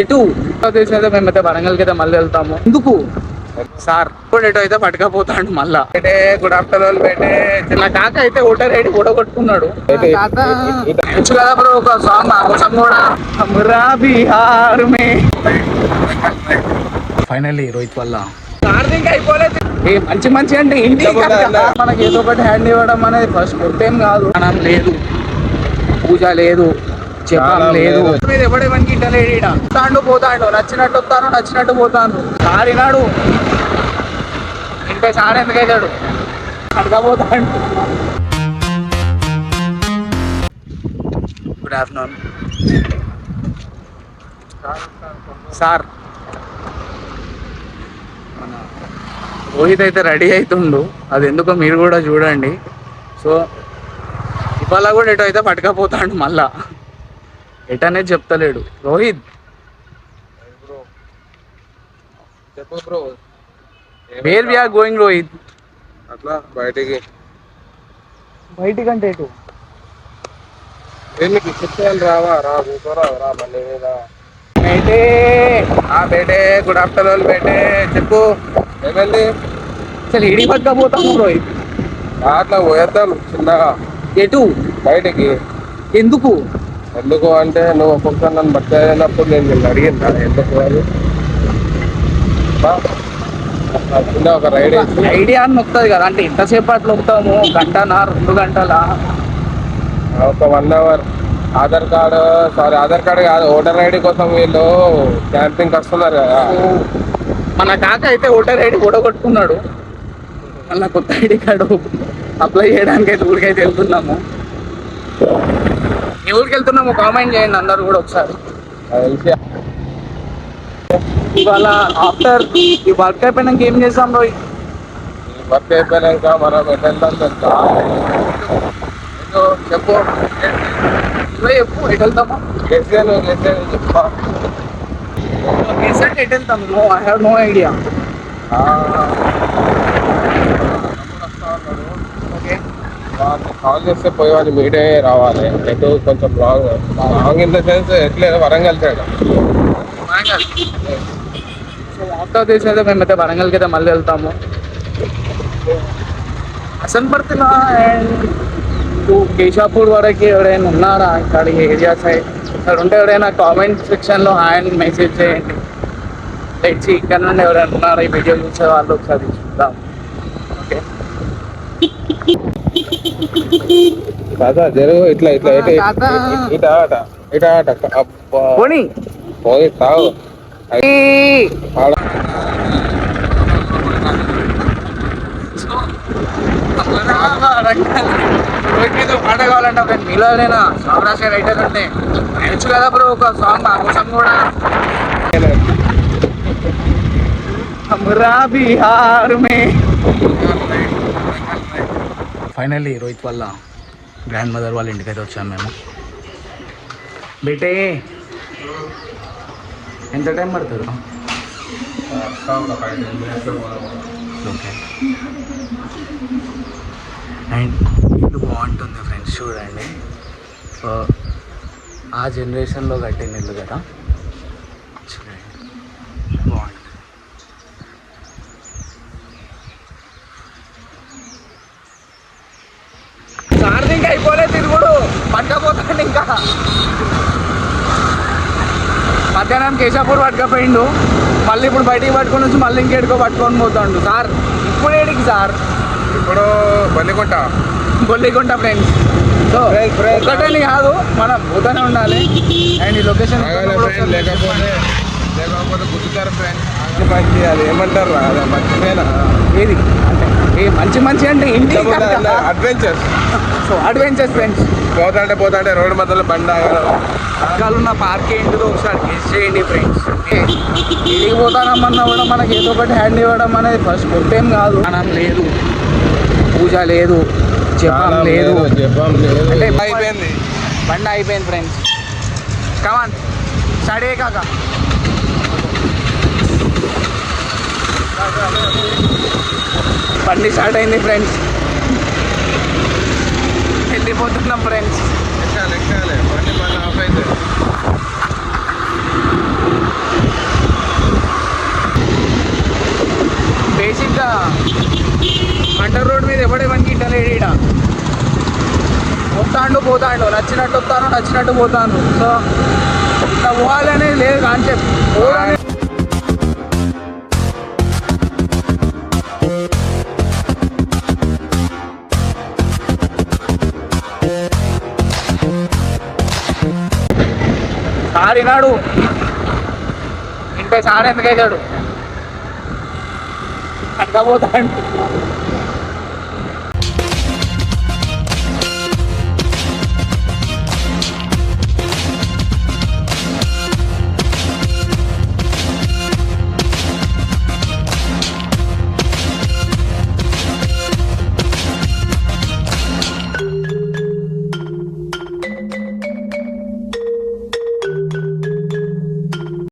ఎటు తెలిసి మేమైతే వరంగల్కి అయితే మళ్ళీ వెళ్తాము. ఎందుకు సార్ ఇప్పుడు ఎటు అయితే పట్టుకపోతాడు మళ్ళా. బేటే గుడ్ ఆఫ్టర్నూన్ బేటే. నా కాక అయితే ఓటర్ ఐడి కొట్టుకున్నాడు కదా బ్రో. ఒక సాంగ్ మా కోసం కూడా హమ్రా బిహార్ మే. ఫైనల్లీ రోహిత్ వల్ల ఛార్జింగ్ అయిపోలేదు. మంచి మంచి అంటే ఇంటి మనకి ఏదో ఒకటి హ్యాండ్ ఇవ్వడం అనేది ఫస్ట్ కొట్టేం కాదు. మనం లేదు, పూజ లేదు, చెప్పం లేదు. మీద ఎవడేమనికి ఇంటలేడు. వస్తాడు పోతాడు, నచ్చినట్టు వస్తాను నచ్చినట్టు పోతాను. సారినాడు ఇంకా సార్ ఎందుకు అవుతాడు అడగబోతాడు. Good afternoon sir. మన రోహిత్ అయితే రెడీ అవుతుండు, అది ఎందుకో మీరు కూడా చూడండి. సో ఇవాళ కూడా ఎటు అయితే పట్టుకపోతాడు మళ్ళా. ఎటనేది చెప్తలేడు Rohit. Where we are going Rohit? అట్లా బయటికి అంటే ఎటు? చెప్తాను రావా రా కూర్చోరా మళ్ళీ బేటే బేటే గుడ్ ఆఫ్టర్నూన్ బేటే. చెప్పు ఏమైంది? అసలు ఇడి పట్టుకపోతాము రోహిత్. అట్లా పోయేద్దాం చిన్నగా. ఎటు? బయటికి. ఎందుకు అంటే నువ్వు ఒక్కొక్కసారి నన్ను బట్టైనప్పుడు నేను నిన్ను అడిగినా ఎందుకు అని. చిన్న ఒక రైడ్ ఐడియా అని వస్తుంది కదా. అంటే ఎంతసేపు అట్లా వస్తాము? గంటనా 2 గంటలా? ఒక 1 అవర్. ఆధార్ కార్డు కాదు, ఓటర్ ఐడి కోసం వీళ్ళు క్యాంపింగ్ వస్తున్నారు కదా. మన కాక అయితే ఓటర్ ఐడి కొట్టుకున్నాడు. మళ్ళీ కొత్త ఐడి కార్డు అప్లై చేయడానికి అయితే ఊరికైతే వెళ్తున్నాము. ఏ ఊరికి వెళ్తున్నాము కామెంట్ చేయండి అందరు కూడా ఒకసారి. ఇవాళ ఆఫ్టర్ ఈ వర్క్ అయిపోయినాక ఏం చేస్తాం రోహిత్? వర్క్ అయిపోయినాక మనం ఎటు వెళ్తాం చెప్పు. చెప్పు ఎటు వెళ్తామా? చెప్పా ఎటు వెళ్తాం? No, I have no idea. Okay, call చేస్తే పోయి వాళ్ళు మీటే రావాలి. ఎటు కొంచెం లాంగ్ ఇన్ ద సెన్స్ ఎట్లేదు Warangal side. So after this అయితే మేమైతే వరంగల్కి అయితే మళ్ళీ వెళ్తాము. హసన్పర్తిలో అండ్ కేశాపూర్ వరకు ఎవరైనా ఉన్నారా ఇక్కడ ఏరియా సైడ్? ఇక్కడ ఉంటే ఎవరైనా కామెంట్ సెక్షన్లో హాయ్ అని మెసేజ్ చేయండి. తెచ్చి ఇక్కడ నుండి ఎవరైనా ఉన్నారా ఈ వీడియో చూసే వాళ్ళు ఒకసారి చూద్దాం. ఓకే కాదా జరుగు ఇట్లా పోనీ పోయి తాగు. పాట కావాలంటే ఒక మీలోనైనా సామరాశ రైటర్ అంటే నేర్చు కదా బ్రో. ఒక సాంగ్ మా కోసం కూడా హమ్రా బిహార్ మే. ఫైనల్లీ రోహిత్ వల్ల గ్రాండ్ మదర్ వాళ్ళ ఇంటికైతే వచ్చాము మేము. బేటే ఎంత టైం పడుతుంది? ఓకే. అండ్ ఇల్లు బాగుంటుంది ఫ్రెండ్స్, చూడండి. సో ఆ జనరేషన్లో కట్టిన ఇల్లు కదా, చూడండి బాగుంటుంది. ఛార్జింగ్ అయిపోలేదు, తిరుగుడు పట్టుకపోతాడు. ఇంకా మధ్యాహ్నం కేశాపూర్ పట్టుకపోయిండు, మళ్ళీ ఇప్పుడు బయటికి పట్టుకొని వచ్చి మళ్ళీ ఇంకేడుకో పట్టుకొని పోతాడు. సార్ ఇప్పుడు ఏడికి సార్? ఇప్పుడు బొల్లిగుంట ఫ్రెండ్స్. సో ఒకటని కాదు, మనం పోతూనే ఉండాలి. అండ్ ఈ లొకేషన్ లేకపోతే గుర్తుతారు ఫ్రెండ్స్. అది ఏమంటారు మర్చిపోయినా ఏది అంటే మంచి అంటే ఇంటి అడ్వెంచర్స్. So adventures friends. పోతాంటే రోడ్డు మధ్యలో బండి పక్కలున్న పార్క్ ఏంటిదో ఒకసారి గెస్ చేయండి ఫ్రెండ్స్. ఇంటికి పోతానమ్మన్నా కూడా మనకి ఏదో ఒకటి హ్యాండ్ ఇవ్వడం అనేది ఫస్ట్ కొట్టేం కాదు. మనం లేదు, పూజ లేదు, చెప్పం లేదు అంటే అయిపోయింది, బండి అయిపోయింది ఫ్రెండ్స్. కమాన్ స్టార్ట్ అయ్యే కాక. బండి స్టార్ట్ అయింది ఫ్రెండ్స్, వెళ్ళిపోతున్నాం ఫ్రెండ్స్. ఎక్కాలి బండి మళ్ళీ ఆఫ్ అయితే. పోతాడు, నచ్చినట్టు వస్తాను నచ్చినట్టు పోతాను. సో ఇట్లా పోవాలనేది లేదు కాన్సెప్ట్. సారినాడు ఇంట్లో సార్ ఎందుకు అవుతాడు, అట్లా పోతాడు.